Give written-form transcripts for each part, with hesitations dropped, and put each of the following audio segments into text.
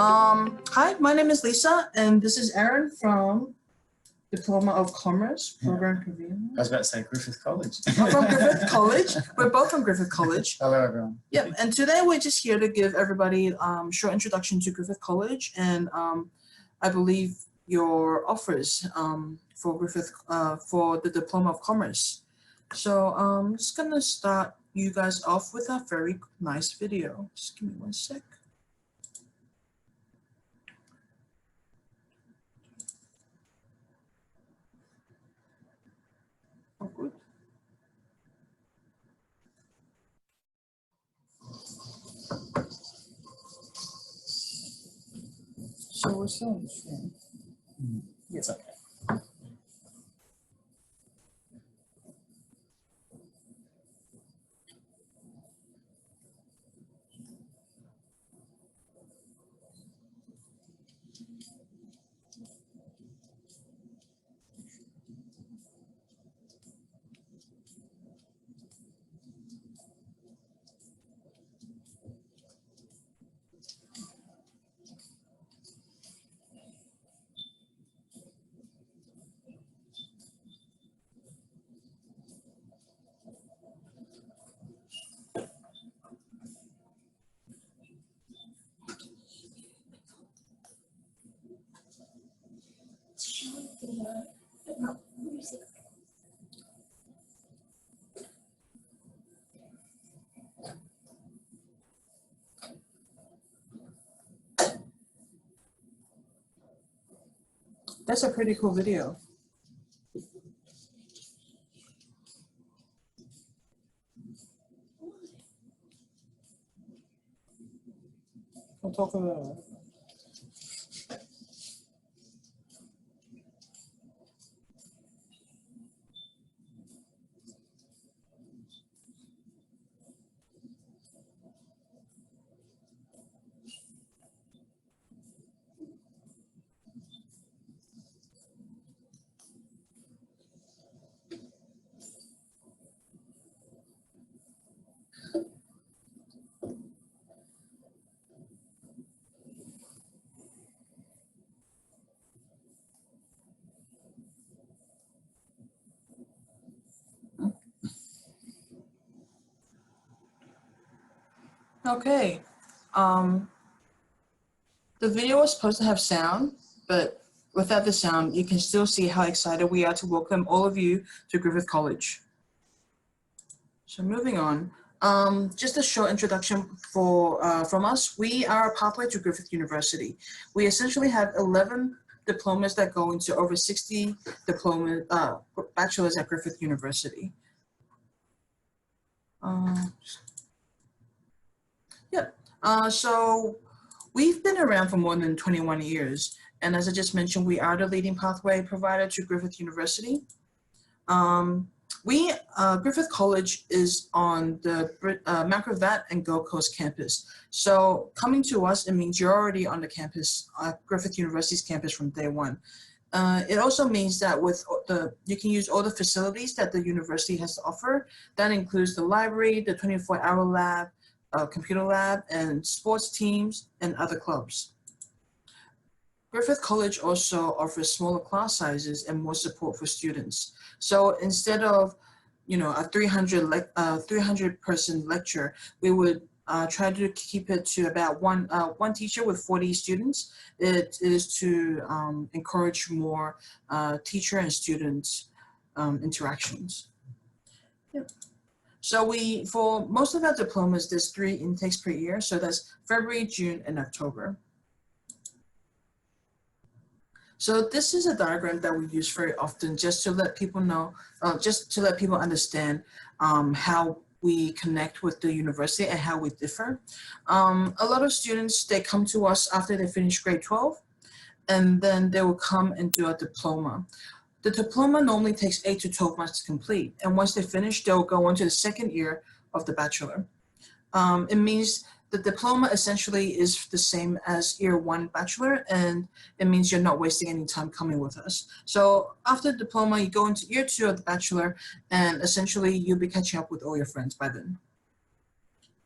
Hi, my name is Lisa, and this is Aaron from Diploma of Commerce, program Convenor. I was about to say Griffith College. I'm from Griffith College. We're both from Griffith College. Hello, everyone. Yep, and today we're just here to give everybody short introduction to Griffith College, and I believe your offers for Griffith for the Diploma of Commerce. So I'm just gonna start you guys off with a very nice video. Just give me one sec. Oh, good. So we're still on the stream. Yes, okay. That's a pretty cool video. We'll talk about it. Okay, the video was supposed to have sound, but without the sound, you can still see how excited we are to welcome all of you to Griffith College. So moving on, just a short introduction from us. We are a pathway to Griffith University. We essentially have 11 diplomas that go into over 60 bachelors at Griffith University. So we've been around for more than 21 years. And as I just mentioned, we are the leading pathway provider to Griffith University. Griffith College is on the Macrovat and Gold Coast campus. So coming to us, it means you're already on the campus, Griffith University's campus from day one. It also means that you can use all the facilities that the university has to offer. That includes the library, the 24-hour lab, computer lab, and sports teams and other clubs. Griffith College also offers smaller class sizes and more support for students. So instead of, a 300 person lecture, we would try to keep it to about one teacher with 40 students. It is to encourage more teacher and student interactions. Yep. So for most of our diplomas, there's 3 intakes per year. So that's February, June, and October. So this is a diagram that we use very often just to let people know, just to let people understand how we connect with the university and how we differ. A lot of students, they come to us after they finish grade 12, and then they will come and do a diploma. The diploma normally takes 8 to 12 months to complete. And once they finish, they'll go on to the second year of the bachelor. It means the diploma essentially is the same as year 1 bachelor, and it means you're not wasting any time coming with us. So after the diploma, you go into year 2 of the bachelor, and essentially you'll be catching up with all your friends by then.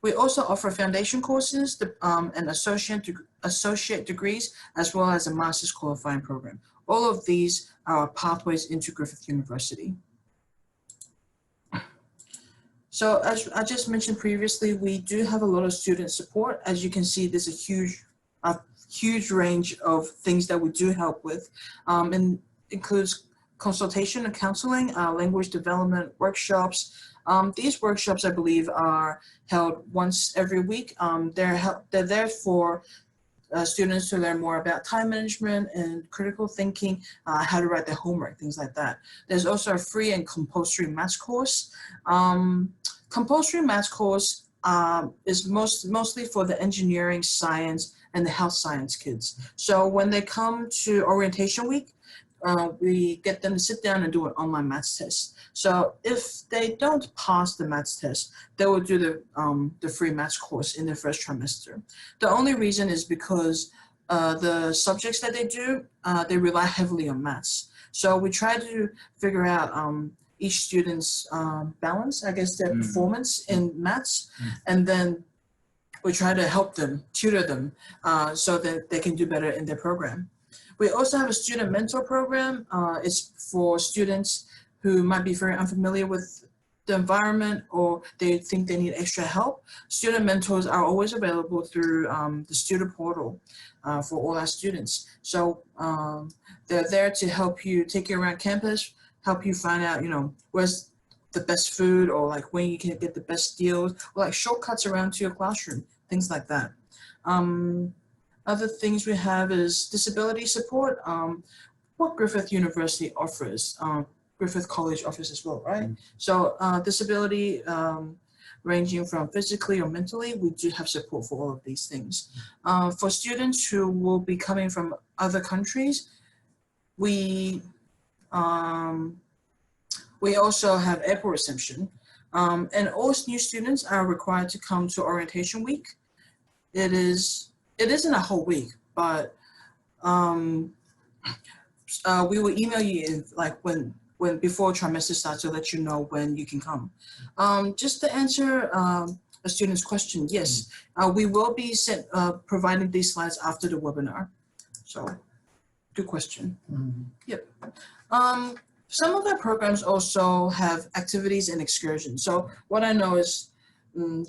We also offer foundation courses and associate degrees, as well as a master's qualifying program. All of these are pathways into Griffith University. So as I just mentioned previously, we do have a lot of student support. As you can see, there's a huge range of things that we do help with, and includes consultation and counseling, language development workshops. These workshops, I believe, are held once every week. They're there for students to learn more about time management and critical thinking, how to write their homework, things like that. There's also a free and compulsory maths course. Compulsory maths course is mostly for the engineering, science, and the health science kids. So when they come to orientation week, we get them to sit down and do an online maths test. So if they don't pass the maths test, they will do the free maths course in their first trimester. The only reason is because the subjects that they do, they rely heavily on maths. So we try to figure out each student's balance, I guess, their performance in maths, and then we try to help them, tutor them, so that they can do better in their program. We also have a student mentor program. It's for students who might be very unfamiliar with the environment, or they think they need extra help. Student mentors are always available through the student portal for all our students. So they're there to help you take you around campus, help you find out, where's the best food, or like when you can get the best deals, or like shortcuts around to your classroom, things like that. Other things we have is disability support. What Griffith University offers, Griffith College offers as well, right? So disability ranging from physically or mentally, we do have support for all of these things. For students who will be coming from other countries, we also have airport reception. And all new students are required to come to orientation week. It isn't a whole week, but we will email you when before trimester starts to let you know when you can come. Just to answer a student's question, yes, we will be providing these slides after the webinar. So, good question. Yep. Some of our programs also have activities and excursions. So what I know is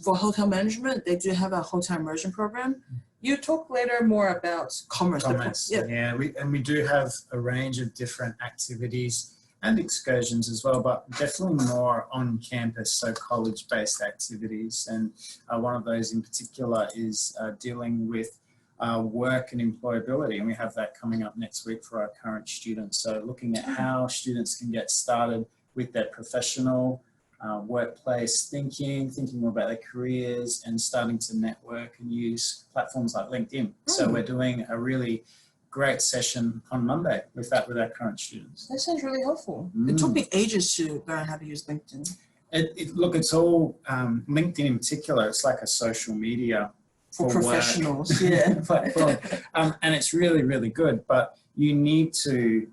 for hotel management, they do have a hotel immersion program. You talk later more about commerce. Yeah, we do have a range of different activities and excursions as well, but definitely more on campus, so college-based activities. And one of those in particular is dealing with work and employability, and we have that coming up next week for our current students. So looking at how students can get started with their professional workplace thinking more about their careers, and starting to network and use platforms like LinkedIn. So we're doing a really great session on Monday with our current students. That sounds really helpful. It took me ages to learn how to use LinkedIn. Look, it's all LinkedIn in particular. It's like a social media for professionals, yeah. platform. And it's really, really good, but you need to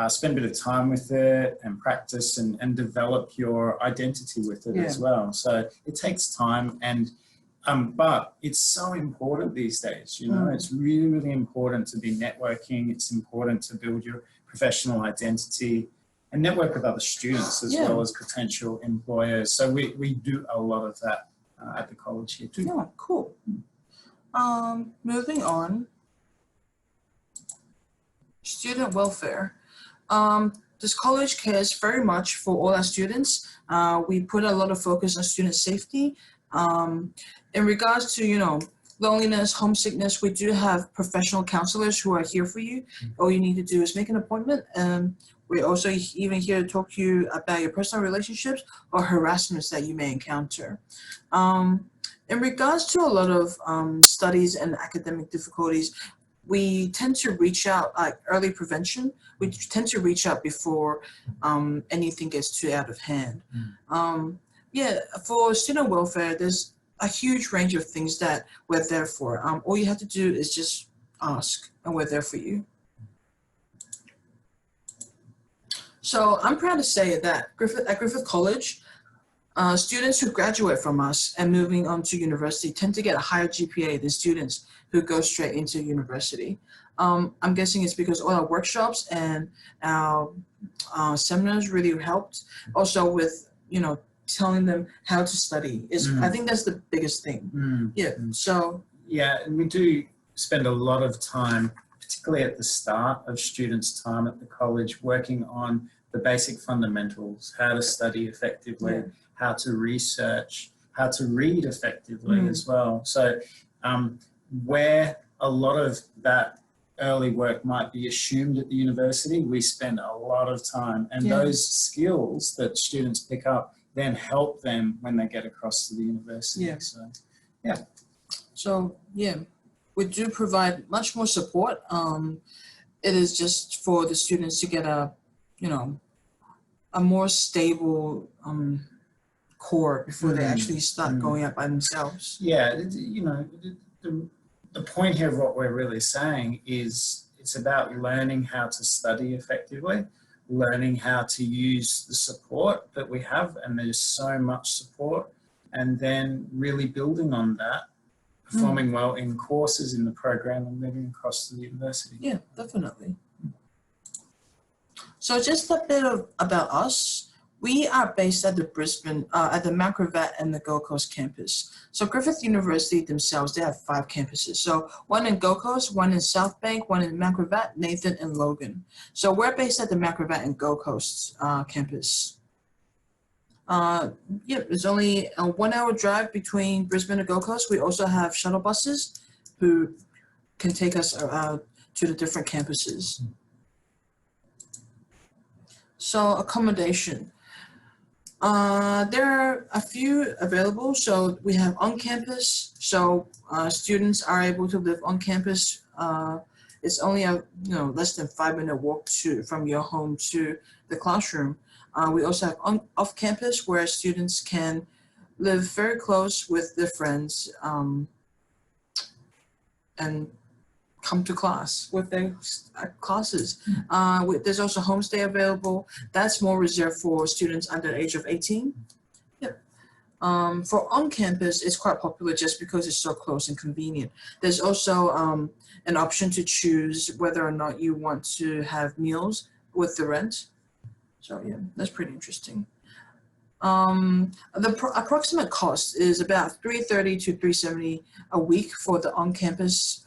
spend a bit of time with it and practice and develop your identity with it as well. So it takes time, and but it's so important these days. It's really, really important to be networking. It's important to build your professional identity and network with other students as well as potential employers. So we do a lot of that at the college here too. Yeah, cool. Moving on, student welfare. This college cares very much for all our students. We put a lot of focus on student safety. In regards to, loneliness, homesickness, we do have professional counselors who are here for you. All you need to do is make an appointment. We're also even here to talk to you about your personal relationships or harassments that you may encounter. In regards to a lot of studies and academic difficulties, we tend to reach out, like early prevention. We tend to reach out before anything gets too out of hand. For student welfare, there's a huge range of things that we're there for. All you have to do is just ask, and we're there for you. So I'm proud to say that at Griffith College, Students who graduate from us and moving on to university tend to get a higher GPA than students who go straight into university. I'm guessing it's because all our workshops and our seminars really helped. Also with, telling them how to study I think that's the biggest thing. Yeah, so. Yeah, and we do spend a lot of time, particularly at the start of students' time at the college, working on the basic fundamentals, how to study effectively, how to research, how to read effectively as well. So where a lot of that early work might be assumed at the university, we spend a lot of time, and those skills that students pick up then help them when they get across to the university. So we do provide much more support. It is just for the students to get a more stable core before they actually start going out by themselves. Yeah, the point here of what we're really saying is it's about learning how to study effectively, learning how to use the support that we have, and there's so much support, and then really building on that, performing well in courses in the program and moving across to the university. Yeah, definitely. So just a bit about us. We are based at the Brisbane, at the Macrovat and the Gold Coast campus. So Griffith University themselves, they have 5 campuses. So one in Gold Coast, one in South Bank, one in Macrovat, Nathan, and Logan. So we're based at the Macrovat and Gold Coast campus. It's only a 1-hour drive between Brisbane and Gold Coast. We also have shuttle buses who can take us to the different campuses. So accommodation. There are a few available. So we have on campus. So students are able to live on campus. It's only a less than 5-minute walk from your home to the classroom. We also have off campus where students can live very close with their friends and come to class with their classes. There's also homestay available. That's more reserved for students under the age of 18. For on campus, it's quite popular just because it's so close and convenient. There's also an option to choose whether or not you want to have meals with the rent. So that's pretty interesting. The approximate cost is about $330 to $370 a week for the on-campus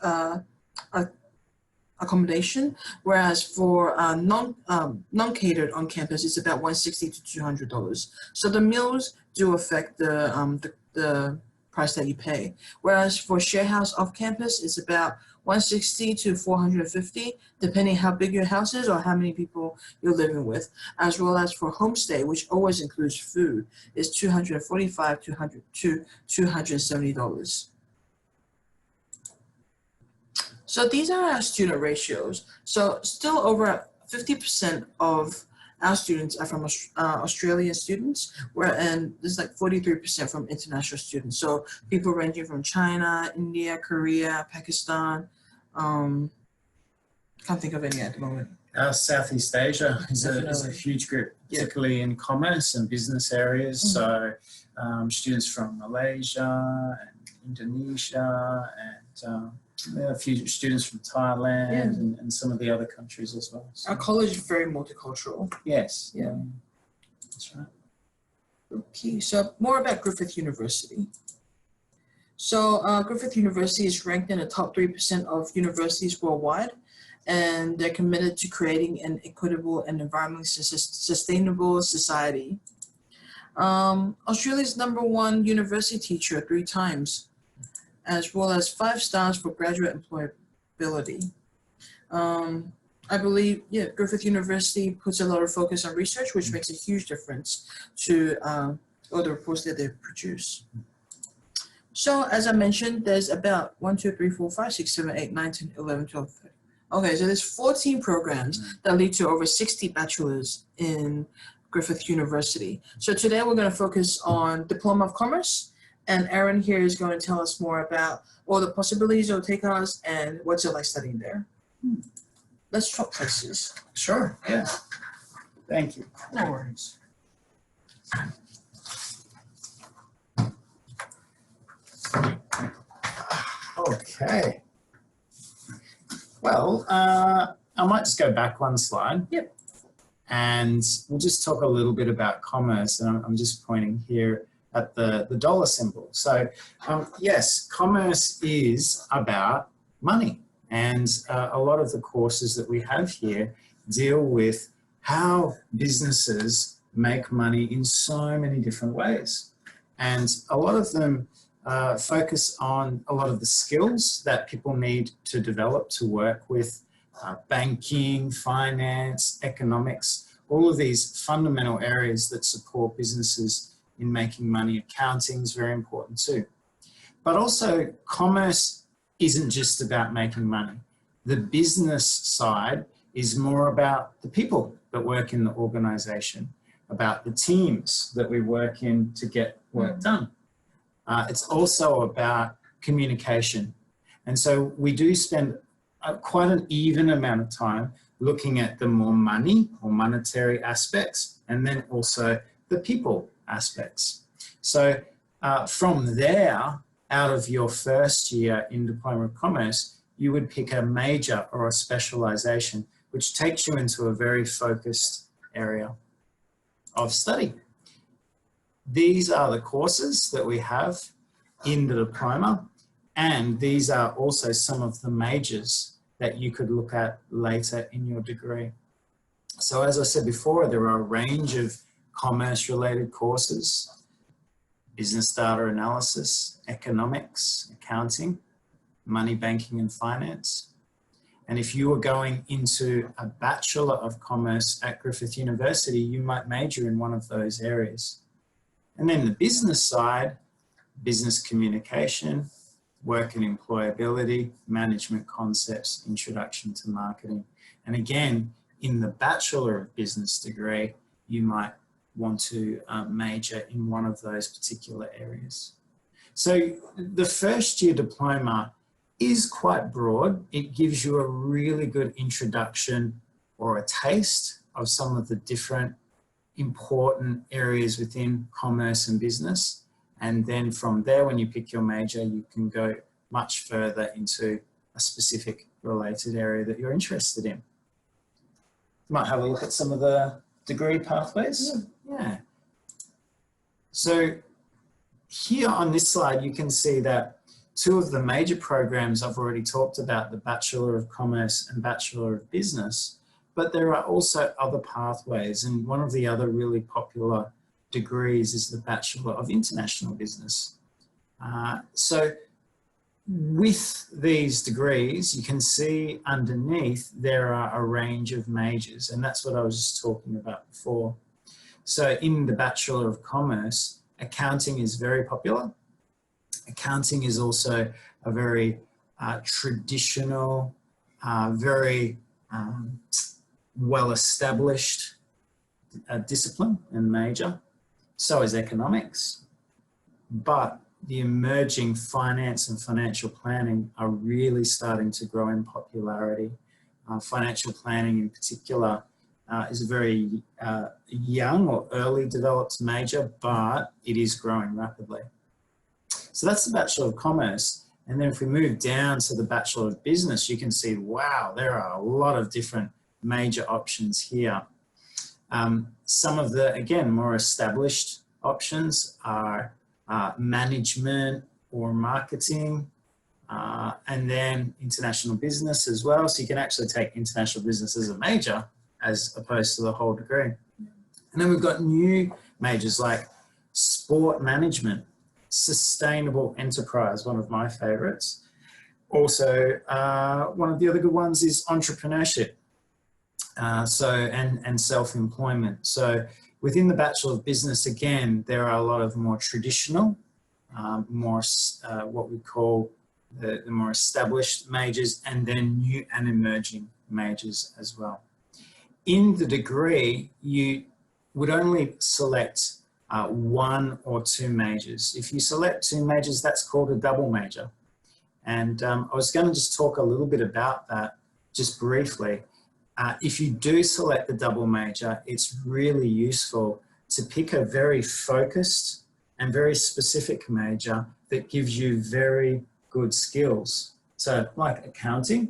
accommodation, whereas for non-catered on campus, it's about $160 to $200. So the meals do affect the price that you pay. Whereas for share house off campus, it's about $160 to $450, depending how big your house is or how many people you're living with. As well as for homestay, which always includes food, is $245 to $270. So these are our student ratios. So still over 50% of our students are from Australian students, and there's like 43% from international students. So people ranging from China, India, Korea, Pakistan. Can't think of any at the moment. Southeast Asia is a huge group, particularly in commerce and business areas. So students from Malaysia and Indonesia and a few students from Thailand and some of the other countries as well. So. Our college is very multicultural. Yes. Yeah. That's right. Okay, so more about Griffith University. So Griffith University is ranked in the top 3% of universities worldwide, and they're committed to creating an equitable and environmentally sustainable society. Australia's #1 university teacher 3 times, as well as 5 stars for graduate employability. I believe, Griffith University puts a lot of focus on research, which makes a huge difference to all the reports that they produce. So as I mentioned, there's about 1, 2, 3, 4, 5, 6, 7, 8, 9, 10, 11, 12, 13. Okay, so there's 14 programs that lead to over 60 bachelors in Griffith University. So today we're going to focus on Diploma of Commerce, and Aaron here is going to tell us more about all the possibilities it'll take us and what's it like studying there. Let's swap places. Sure, yeah. Thank you. No worries. Okay. Well, I might just go back one slide. Yep. And we'll just talk a little bit about commerce. And I'm just pointing here at the dollar symbol. So yes, commerce is about money. And a lot of the courses that we have here deal with how businesses make money in so many different ways. And a lot of them focus on a lot of the skills that people need to develop to work with banking, finance, economics, all of these fundamental areas that support businesses in making money. Accounting is very important too. But also commerce isn't just about making money. The business side is more about the people that work in the organization, about the teams that we work in to get work done. It's also about communication. And so we do spend quite an even amount of time looking at the more money or monetary aspects, and then also the people aspects. So from there, out of your first year in Diploma of Commerce, you would pick a major or a specialization, which takes you into a very focused area of study. These are the courses that we have in the diploma, and these are also some of the majors that you could look at later in your degree. So as I said before, there are a range of commerce-related courses: business data analysis, economics, accounting, money, banking, and finance. And if you were going into a Bachelor of Commerce at Griffith University, you might major in one of those areas. And then the business side, business communication, work and employability, management concepts, introduction to marketing. And again, in the Bachelor of Business degree, you might want to major in one of those particular areas. So the first year diploma is quite broad. It gives you a really good introduction or a taste of some of the different important areas within commerce and business. And then from there, when you pick your major, you can go much further into a specific related area that you're interested in. You might have a look at some of the degree pathways. Yeah. So here on this slide, you can see that two of the major programs I've already talked about, the Bachelor of Commerce and Bachelor of Business, but there are also other pathways. And one of the other really popular degrees is the Bachelor of International Business. So with these degrees, you can see underneath there are a range of majors, and that's what I was just talking about before. So in the Bachelor of Commerce, accounting is very popular. Accounting is also a very traditional, very well-established discipline and major. So is economics. But the emerging finance and financial planning are really starting to grow in popularity. Financial planning in particular is a very young or early developed major, but it is growing rapidly. So that's the Bachelor of Commerce. And then if we move down to the Bachelor of Business, you can see, wow, there are a lot of different major options here. Some of the, again, more established options are management or marketing, and then international business as well. So you can actually take international business as a major as opposed to the whole degree. And then we've got new majors like sport management, sustainable enterprise, one of my favorites. Also, one of the other good ones is entrepreneurship. And self-employment. So within the Bachelor of Business, again, there are a lot of more traditional, what we call the more established majors, and then new and emerging majors as well. In the degree, you would only select one or two majors. If you select two majors, that's called a double major. And I was going to just talk a little bit about that just briefly. If you do select the double major, it's really useful to pick a very focused and very specific major that gives you very good skills. So like accounting.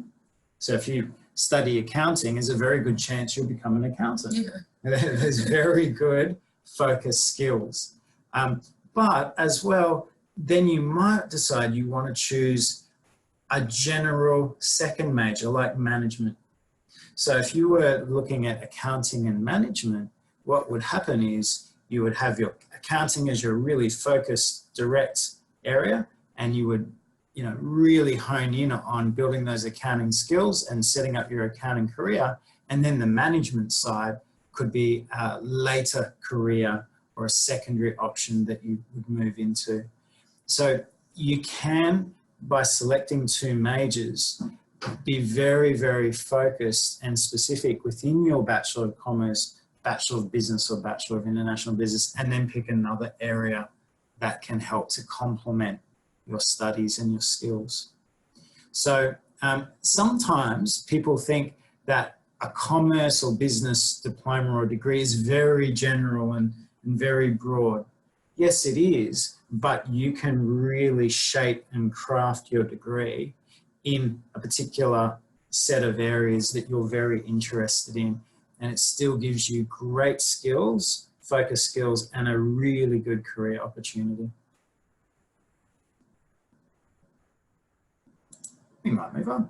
So if you study accounting, there's a very good chance you'll become an accountant. Yeah. There's very good focus skills. But as well, then you might decide you want to choose a general second major like management. So if you were looking at accounting and management, what would happen is you would have your accounting as your really focused, direct area, and you would, really hone in on building those accounting skills and setting up your accounting career. And then the management side could be a later career or a secondary option that you would move into. So you can, by selecting two majors, be very, very focused and specific within your Bachelor of Commerce, Bachelor of Business or Bachelor of International Business, and then pick another area that can help to complement your studies and your skills. So sometimes people think that a commerce or business diploma or degree is very general and very broad. Yes, it is, but you can really shape and craft your degree in a particular set of areas that you're very interested in. And it still gives you great skills, focus skills, and a really good career opportunity. We might move on.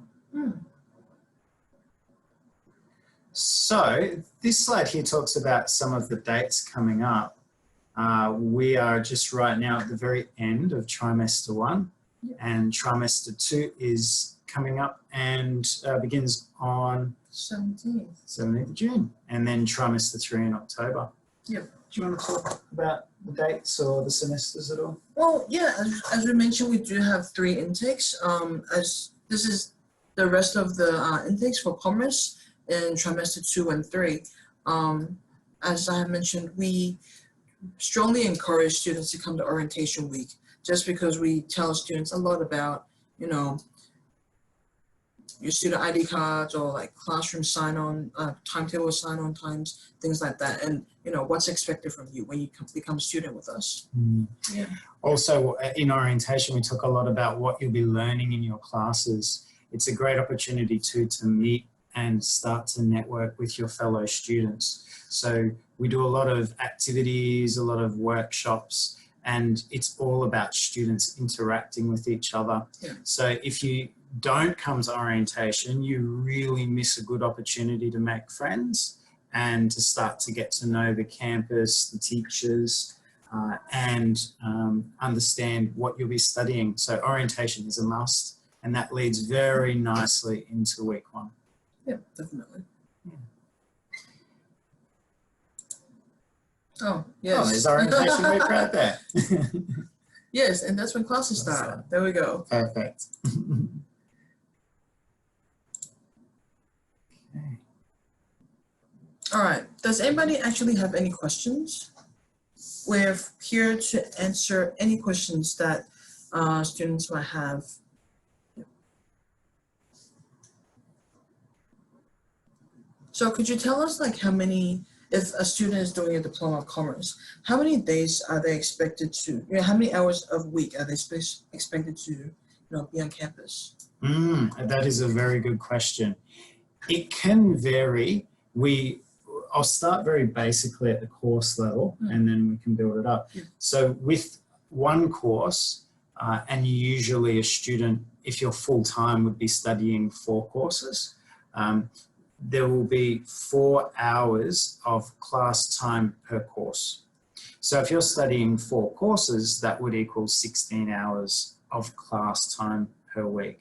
So this slide here talks about some of the dates coming up. We are just right now at the very end of trimester 1, and trimester 2 is coming up and begins on 17th of June, and then trimester 3 in October. Yep. Do you want to talk about the dates or the semesters at all? Well, yeah, as we mentioned, we do have 3 intakes. As this is the rest of the intakes for commerce in trimester 2 and 3. As I have mentioned, we strongly encourage students to come to orientation week, just because we tell students a lot about, your student ID cards or like classroom sign-on, timetable sign-on times, things like that, and what's expected from you when you become a student with us. Yeah. Also, in orientation, we talk a lot about what you'll be learning in your classes. It's a great opportunity to meet and start to network with your fellow students. So we do a lot of activities, a lot of workshops, and it's all about students interacting with each other. Yeah. So if you don't come to orientation, you really miss a good opportunity to make friends and to start to get to know the campus, the teachers, and understand what you'll be studying. So orientation is a must, and that leads very nicely into week 1. Yeah, definitely. Yeah. Oh, yes. Oh, there's orientation week right there. Yes, and that's when classes start. There we go. Perfect. All right. Does anybody actually have any questions? We're here to answer any questions that students might have. So could you tell us how many, if a student is doing a Diploma of Commerce, how many days are they expected to, how many hours a week are they expected to be on campus? That is a very good question. It can vary. I'll start very basically at the course level, and then we can build it up. Yeah. So with one course, and usually a student, if you're full-time, would be studying 4 courses. There will be 4 hours of class time per course. So if you're studying 4 courses, that would equal 16 hours of class time per week.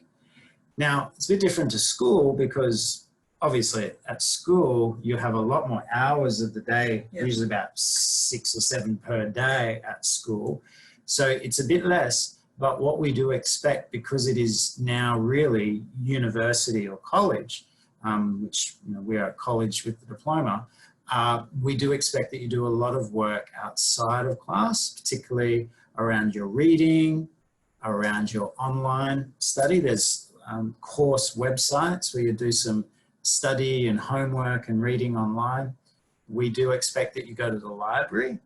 Now, it's a bit different to school because obviously at school, you have a lot more hours of the day, usually about 6 or 7 per day at school. So it's a bit less, but what we do expect, because it is now really university or college, which we are at college with the diploma, we do expect that you do a lot of work outside of class, particularly around your reading, around your online study. There's course websites where you do some study and homework and reading online. We do expect that you go to the library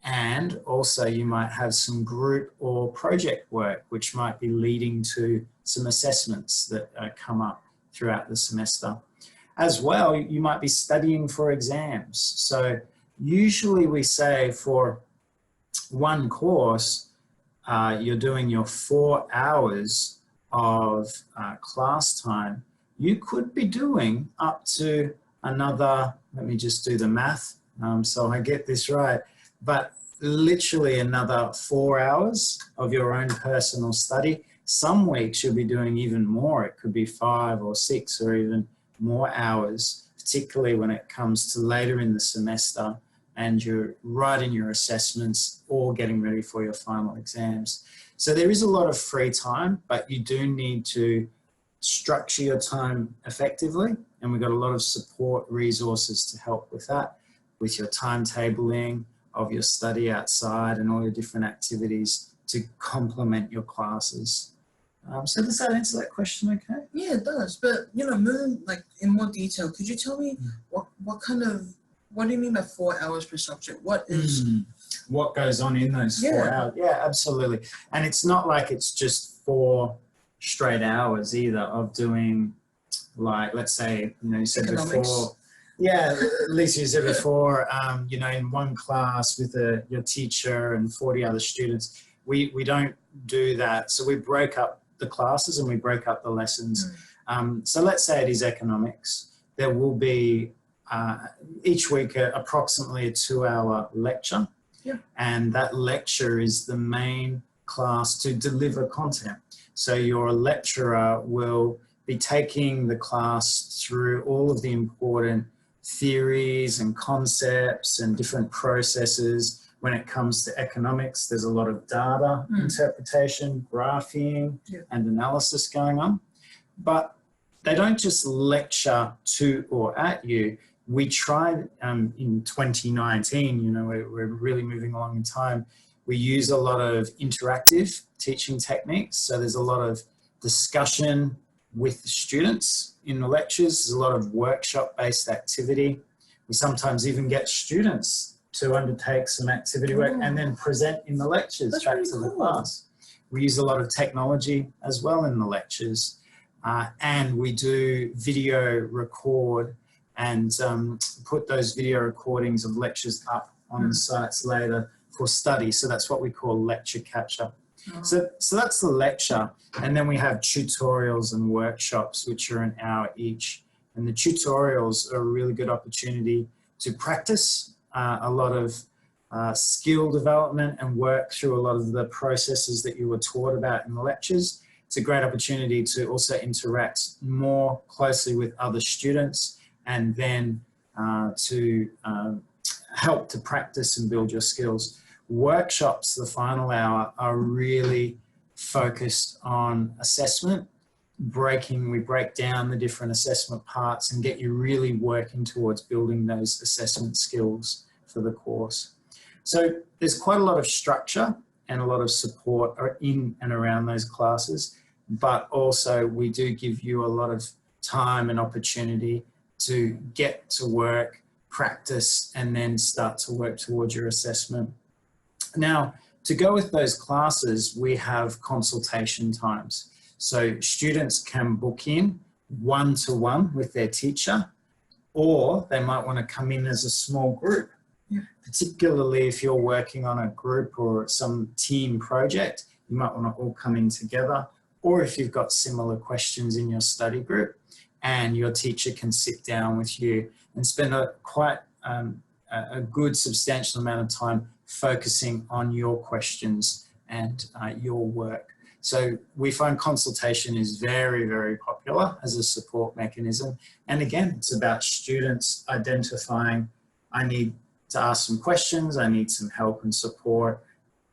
And also you might have some group or project work, which might be leading to some assessments that come up throughout the semester. As well, you might be studying for exams. So usually we say for one course, you're doing your 4 hours of class time. You could be doing up to another, let me just do the math so I get this right, but literally another 4 hours of your own personal study. Some weeks you'll be doing even more. It could be 5 or 6 or even more hours, particularly when it comes to later in the semester and you're writing your assessments or getting ready for your final exams. So there is a lot of free time, but you do need to structure your time effectively. And we've got a lot of support resources to help with that, with your timetabling of your study outside and all your different activities to complement your classes. So does that answer that question okay? Yeah, it does. But, you know, moving like in more detail, could you tell me what do you mean by 4 hours per subject? What is... What goes on in those 4 hours? Yeah, absolutely. And it's not like it's just 4 straight hours either of doing, like, let's say, you know, you said economics. Before, yeah, Lisa, you said before, you know, in one class with your teacher and 40 other students, we don't do that. So we break up the classes and we break up the lessons. So let's say it is economics. There will be each week approximately a 2-hour lecture. Yeah. And that lecture is the main class to deliver content. So your lecturer will be taking the class through all of the important theories and concepts and different processes. When it comes to economics, there's a lot of data interpretation, graphing, and analysis going on. But they don't just lecture to or at you. We tried in 2019, you know, we're really moving along in time. We use a lot of interactive teaching techniques. So there's a lot of discussion with the students in the lectures. There's a lot of workshop-based activity. We sometimes even get students to undertake some activity work and then present in the lectures back to the class. We use a lot of technology as well in the lectures. And we do video record and put those video recordings of lectures up on the sites later for study. So that's what we call lecture capture. So that's the lecture. And then we have tutorials and workshops, which are an hour each. And the tutorials are a really good opportunity to practice a lot of skill development and work through a lot of the processes that you were taught about in the lectures. It's a great opportunity to also interact more closely with other students and then to help to practice and build your skills. Workshops, the final hour, are really focused on assessment. We break down the different assessment parts and get you really working towards building those assessment skills for the course. So there's quite a lot of structure and a lot of support in and around those classes, but also we do give you a lot of time and opportunity to get to work, practice, and then start to work towards your assessment. Now, to go with those classes, we have consultation times. So students can book in one-to-one with their teacher, or they might want to come in as a small group. Particularly if you're working on a group or some team project, you might want to all come in together. Or if you've got similar questions in your study group and your teacher can sit down with you and spend a good substantial amount of time focusing on your questions and your work. So we find consultation is very, very popular as a support mechanism. And again, it's about students identifying, I need to ask some questions, I need some help and support,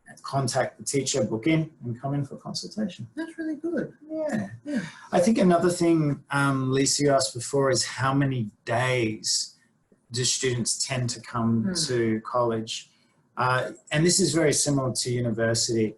and contact the teacher, book in, and come in for consultation. That's really good. Yeah. I think another thing, Lisa, you asked before is how many days do students tend to come to college? And this is very similar to university.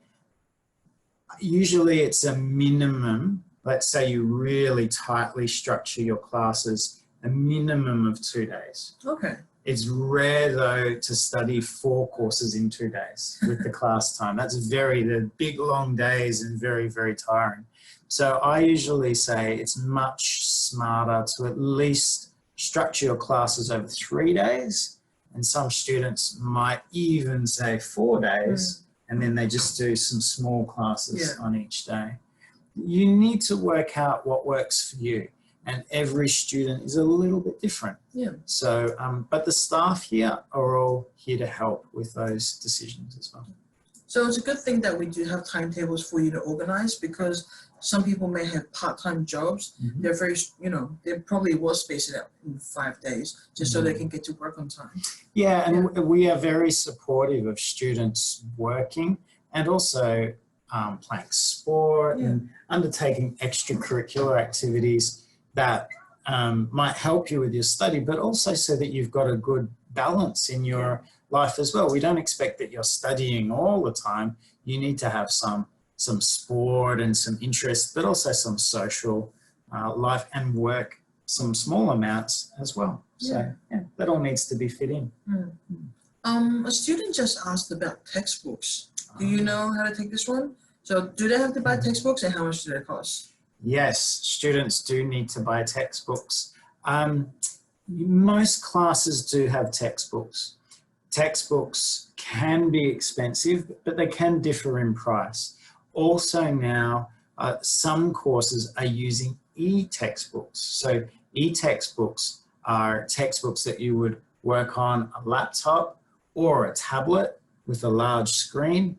Usually it's a minimum, let's say you really tightly structure your classes, a minimum of 2 days. Okay. It's rare though to study 4 courses in 2 days with the class time. The big long days and very, very tiring. So I usually say it's much smarter to at least structure your classes over 3 days. And some students might even say 4 days, and then they just do some small classes on each day. You need to work out what works for you. And every student is a little bit different. Yeah. So, but the staff here are all here to help with those decisions as well. So it's a good thing that we do have timetables for you to organize, because some people may have part-time jobs. Mm-hmm. They're very, they probably will space it out in 5 days just so they can get to work on time. Yeah, and we are very supportive of students working and also playing sport and undertaking extracurricular activities that might help you with your study, but also so that you've got a good balance in your life as well. We don't expect that you're studying all the time. You need to have some sport and some interest, but also some social life and work, some small amounts as well. So that all needs to be fit in. A student just asked about textbooks. Do you know how to take this one? So do they have to buy textbooks, and how much do they cost? Yes, students do need to buy textbooks. Most classes do have textbooks. Textbooks can be expensive, but they can differ in price. Also now, some courses are using e-textbooks. So e-textbooks are textbooks that you would work on a laptop or a tablet with a large screen.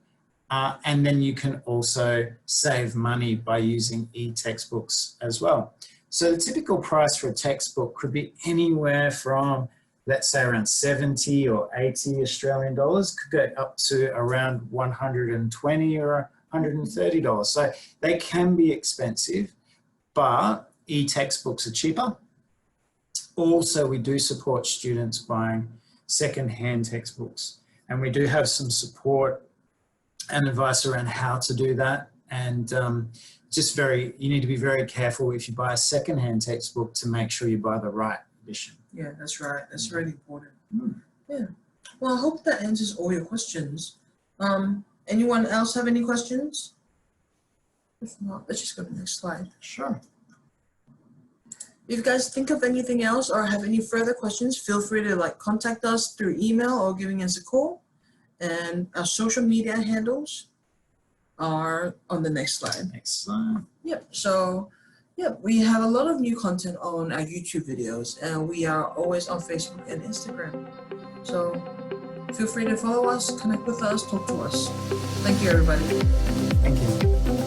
And then you can also save money by using e-textbooks as well. So the typical price for a textbook could be anywhere from, let's say, around 70 or 80 Australian dollars, could go up to around 120 or $130. So they can be expensive, but e-textbooks are cheaper. Also, we do support students buying second-hand textbooks, and we do have some support and advice around how to do that. And you need to be very careful if you buy a second-hand textbook to make sure you buy the right edition. Yeah, that's right. That's really important. Yeah. Well, I hope that answers all your questions. Anyone else have any questions? If not, let's just go to the next slide. Sure. If you guys think of anything else or have any further questions, feel free to contact us through email or giving us a call. And our social media handles are on the next slide. Next slide. Yep. So, we have a lot of new content on our YouTube videos, and we are always on Facebook and Instagram. So feel free to follow us, connect with us, talk to us. Thank you, everybody. Thank you.